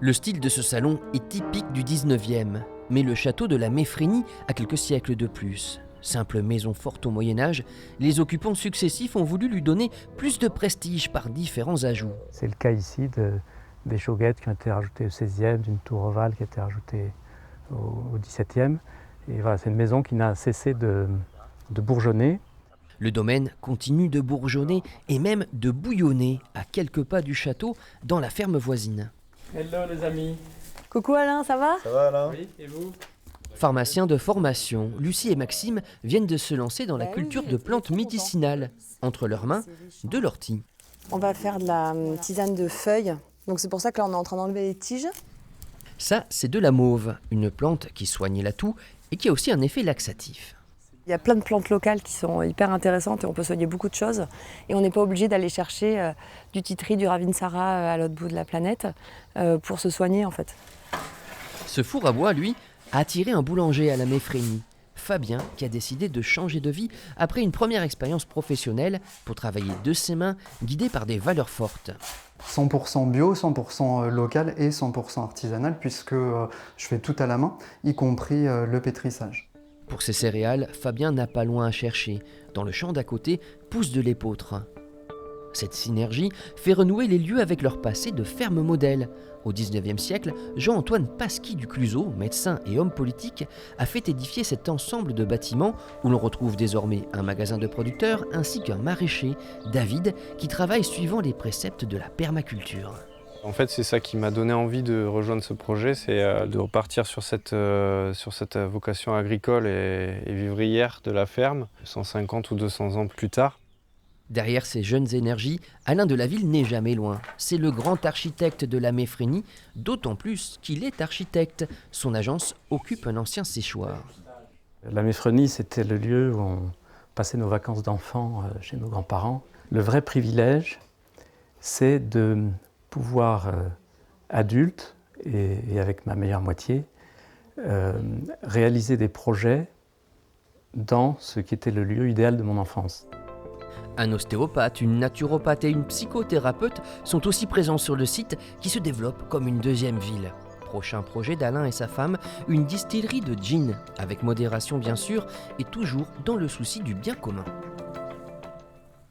Le style de ce salon est typique du 19e, mais le château de la Méfrénie a quelques siècles de plus. Simple maison forte au Moyen-Âge, les occupants successifs ont voulu lui donner plus de prestige par différents ajouts. C'est le cas ici des chauguettes qui ont été rajoutées au XVIe, d'une tour ovale qui a été rajoutée au XVIIe. Et voilà, c'est une maison qui n'a cessé de bourgeonner. Le domaine continue de bourgeonner et même de bouillonner à quelques pas du château dans la ferme voisine. Hello les amis. Coucou Alain, ça va? Ça va Alain? Oui, et vous? Pharmaciens de formation, Lucie et Maxime viennent de se lancer dans la culture de plantes médicinales. Entre leurs mains, de l'ortie. On va faire de la tisane de feuilles. Donc c'est pour ça que là on est en train d'enlever les tiges. Ça, c'est de la mauve, une plante qui soigne la toux et qui a aussi un effet laxatif. Il y a plein de plantes locales qui sont hyper intéressantes et on peut soigner beaucoup de choses. Et on n'est pas obligé d'aller chercher du titri, du ravinsara à l'autre bout de la planète pour se soigner en fait. Ce four à bois, lui, a attiré un boulanger à la Méfrénie. Fabien, qui a décidé de changer de vie après une première expérience professionnelle pour travailler de ses mains, guidé par des valeurs fortes. 100% bio, 100% local et 100% artisanal puisque je fais tout à la main, y compris le pétrissage. Pour ces céréales, Fabien n'a pas loin à chercher. Dans le champ d'à côté pousse de l'épeautre. Cette synergie fait renouer les lieux avec leur passé de ferme modèle. Au XIXe siècle, Jean-Antoine Pasqui du Cluseau, médecin et homme politique, a fait édifier cet ensemble de bâtiments où l'on retrouve désormais un magasin de producteurs ainsi qu'un maraîcher, David, qui travaille suivant les préceptes de la permaculture. En fait, c'est ça qui m'a donné envie de rejoindre ce projet, c'est de repartir sur cette vocation agricole et vivrière de la ferme, 150 ou 200 ans plus tard. Derrière ces jeunes énergies, Alain Delaville n'est jamais loin. C'est le grand architecte de la Méfrénie, d'autant plus qu'il est architecte. Son agence occupe un ancien séchoir. La Méfrénie, c'était le lieu où on passait nos vacances d'enfants chez nos grands-parents. Le vrai privilège, c'est de pouvoir, adulte et avec ma meilleure moitié, réaliser des projets dans ce qui était le lieu idéal de mon enfance. Un ostéopathe, une naturopathe et une psychothérapeute sont aussi présents sur le site qui se développe comme une deuxième ville. Prochain projet d'Alain et sa femme, une distillerie de gin, avec modération bien sûr et toujours dans le souci du bien commun.